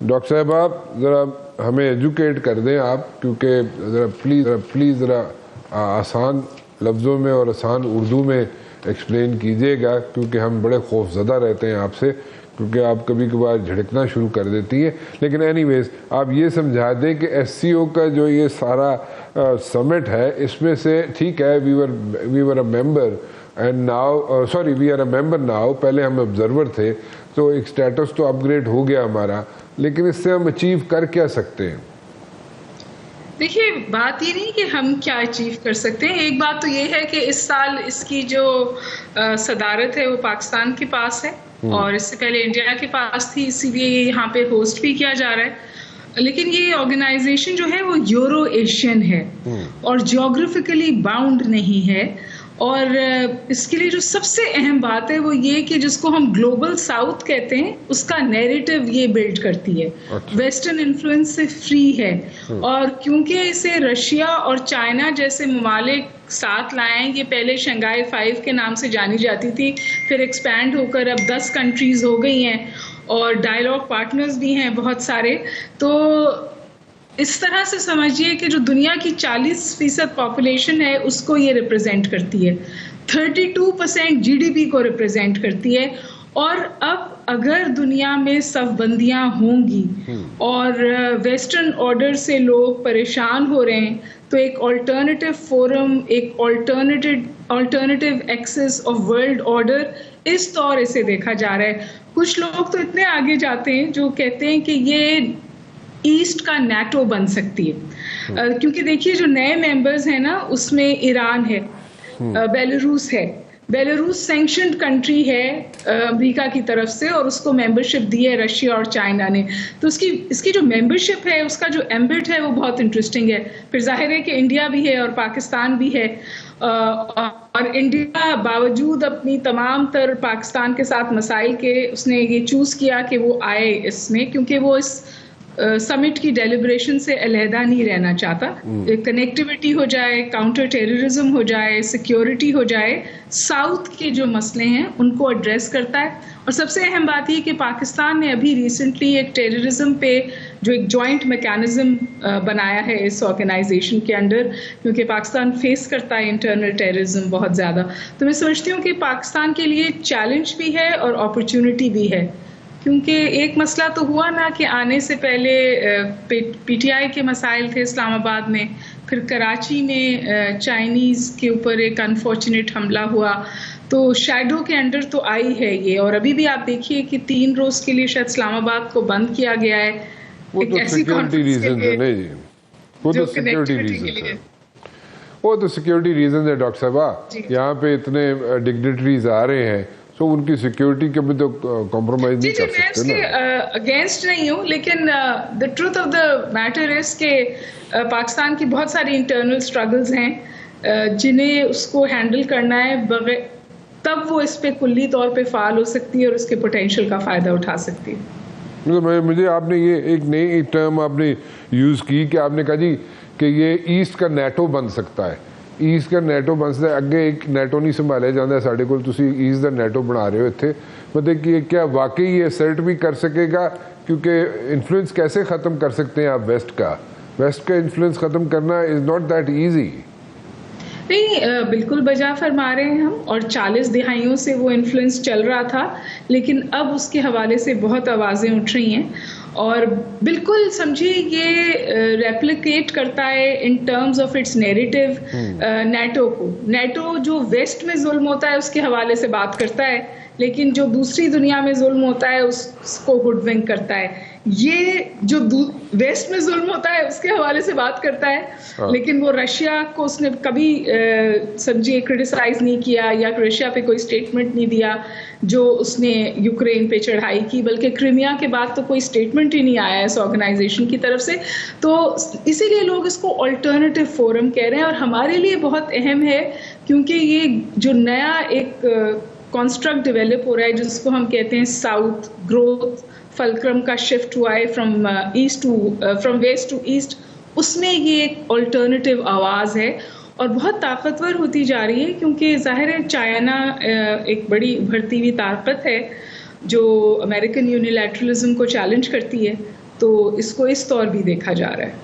Doctor صاحب آپ ذرا ہمیں ایجوکیٹ کر دیں آپ، کیونکہ ذرا پلیز ذرا آسان لفظوں میں اور آسان اردو میں ایکسپلین کیجیے گا، کیونکہ ہم بڑے خوف زدہ رہتے ہیں آپ سے، کیونکہ آپ کبھی کبھار جھڑکنا شروع کر دیتی ہیں. لیکن اینی ویز آپ یہ سمجھا دیں کہ ایس سی او کا جو یہ سارا سمٹ ہے، اس میں سے ٹھیک ہے we were a member and now we are a member now, پہلے ہم آبزرور تھے تو ایک سٹیٹس تو اپ گریڈ ہو گیا ہمارا، لیکن اس سے ہم اچیو کر کیا سکتے ہیں؟ دیکھیے بات یہ نہیں کہ ہم کیا اچیو کر سکتے ہیں، ایک بات تو یہ ہے کہ اس سال اس کی جو صدارت ہے وہ پاکستان کے پاس ہے اور اس سے پہلے انڈیا کے پاس تھی، اسی لیے یہاں پہ ہوسٹ بھی کیا جا رہا ہے. لیکن یہ آرگنائزیشن جو ہے وہ یورو ایشین ہے اور جیوگرافیکلی باؤنڈ نہیں ہے، اور اس کے لیے جو سب سے اہم بات ہے وہ یہ کہ جس کو ہم گلوبل ساؤتھ کہتے ہیں اس کا نیریٹو یہ بلڈ کرتی ہے، ویسٹرن انفلوئنس سے فری ہے. اور کیونکہ اسے رشیا اور چائنا جیسے ممالک ساتھ لائے ہیں، یہ پہلے شنگھائی 5 کے نام سے جانی جاتی تھی، پھر ایکسپینڈ ہو کر اب 10 کنٹریز ہو گئی ہیں اور ڈائیلاگ پارٹنرز بھی ہیں بہت سارے. تو اس طرح سے سمجھیے کہ جو دنیا کی 40% پاپولیشن ہے اس کو یہ ریپرزینٹ کرتی ہے، 32% جی ڈی پی کو ریپرزینٹ کرتی ہے. اور اب اگر دنیا میں صف بندیاں ہوں گی اور ویسٹرن آرڈر سے لوگ پریشان ہو رہے ہیں تو ایک آلٹرنیٹیو فورم، ایک alternative access of world order اس طور سے دیکھا جا رہا ہے. کچھ لوگ تو اتنے آگے جاتے ہیں جو کہتے ہیں کہ یہ ایسٹ کا نیٹو بن سکتی ہے، کیونکہ دیکھیے جو نئے ممبرز ہیں نا اس میں ایران ہے، بیلاروس ہے. بیلاروس سینکشنڈ کنٹری ہے امریکہ کی طرف سے اور اس کو ممبرشپ دی ہے رشیا اور چائنا نے. تو اس کی جو ممبرشپ ہے اس کا جو ایمبٹ ہے وہ بہت انٹرسٹنگ ہے. پھر ظاہر ہے کہ انڈیا بھی ہے اور پاکستان بھی ہے، اور انڈیا باوجود اپنی تمام تر پاکستان کے ساتھ مسائل کے اس نے یہ چوز کیا کہ وہ آئے اس میں، کیونکہ وہ اس سمٹ کی ڈیلیبریشن سے علیحدہ نہیں رہنا چاہتا. کنیکٹیوٹی ہو جائے، کاؤنٹر ٹیررزم ہو جائے، سیکیورٹی ہو جائے، ساؤتھ کے جو مسئلے ہیں ان کو ایڈریس کرتا ہے. اور سب سے اہم بات یہ کہ پاکستان نے ابھی ریسنٹلی ایک ٹیررزم پہ جو ایک جوائنٹ میکینزم بنایا ہے اس آرگنائزیشن کے انڈر، کیونکہ پاکستان فیس کرتا ہے انٹرنل ٹیررزم بہت زیادہ. تو میں سمجھتی ہوں کہ پاکستان کے لیے چیلنج بھی ہے اور اپرچونٹی بھی ہے، کیونکہ ایک مسئلہ تو ہوا نا کہ آنے سے پہلے پی ٹی آئی کے مسائل تھے اسلام آباد میں، پھر کراچی میں چائنیز کے اوپر ایک انفارچونیٹ حملہ ہوا، تو شیڈو کے انڈر تو آئی ہے یہ. اور ابھی بھی آپ دیکھیے کہ 3 روز کے لیے شاید اسلام آباد کو بند کیا گیا ہے. وہ تو سیکیورٹی ریزن ہے، نہیں جی وہ تو سیکیورٹی ریزن ہے، وہ تو سیکیورٹی ریزن ہے ڈاکٹر صاحبہ. یہاں پہ اتنے ڈگنیٹریز آ رہے ہیں تو ان کی سیکیورٹی کے بھی تو کمپرومائز نہیں کر سکتے نا. میں اس کے اگینسٹ نہیں ہوں، لیکن the truth of the matter is کہ پاکستان کی بہت ساری انٹرنل اسٹرگلز ہیں جنہیں اس کو ہینڈل کرنا ہے، تب وہ اس پہ کلی طور پہ فعال ہو سکتی ہے اور اس کے پوٹینشیل کا فائدہ اٹھا سکتی ہے. مجھے آپ نے یہ ایک نئی ٹرم آپ نے یوز کی کہ آپ نے کہا جی کہ یہ ایسٹ کا نیٹو بن سکتا ہے. ایسٹ کا نیٹو بن سکتا ہے، اگے ایک نیٹو نہیں سنبھالیا جاتا ہے ساڈے کول، تسی ایسٹ دا نیٹو بنا رہے ہو اتنے. مطلب کہ کیا واقعی یہ اسرٹ بھی کر سکے گا؟ کیونکہ انفلوئنس کیسے ختم کر سکتے ہیں آپ ویسٹ کا انفلوئنس ختم کرنا از ناٹ دیٹ ایزی. نہیں، بالکل بجا فرما رہے ہیں ہم، اور 40 دہائیوں سے وہ انفلوئنس چل رہا تھا، لیکن اب اس کے حوالے سے بہت آوازیں اٹھ رہی ہیں. اور بالکل سمجھیے یہ ریپلیکیٹ کرتا ہے in terms of its narrative NATO کو. نیٹو جو ویسٹ میں ظلم ہوتا ہے اس کے حوالے سے بات کرتا ہے، لیکن جو دوسری دنیا میں ظلم ہوتا ہے اس کو گڈ ونگ کرتا ہے. یہ جو ویسٹ میں ظلم ہوتا ہے اس کے حوالے سے بات کرتا ہے، لیکن وہ رشیا کو اس نے کبھی سمجھیے کرٹیسائز نہیں کیا یا رشیا پہ کوئی اسٹیٹمنٹ نہیں دیا جو اس نے یوکرین پہ چڑھائی کی، بلکہ کرائمیا کے بعد تو کوئی اسٹیٹمنٹ ہی نہیں آیا اس آرگنائزیشن کی طرف سے. تو اسی لیے لوگ اس کو آلٹرنیٹیو فورم کہہ رہے ہیں، اور ہمارے لیے بہت اہم ہے کیونکہ یہ جو نیا ایک کانسٹرکٹ ڈیولپ ہو رہا ہے جس کو ہم کہتے ہیں ساؤتھ گروتھ فلکرم کا شفٹ ہوا ہے فرام ویسٹ ٹو ایسٹ، اس میں یہ ایک آلٹرنیٹیو آواز ہے اور بہت طاقتور ہوتی جا رہی ہے، کیونکہ ظاہر ہے چائنا ایک بڑی ابھرتی ہوئی طاقت ہے جو امریکن یونیلیٹرلزم کو چیلنج کرتی ہے. تو اس کو اس طور بھی دیکھا جا رہا ہے.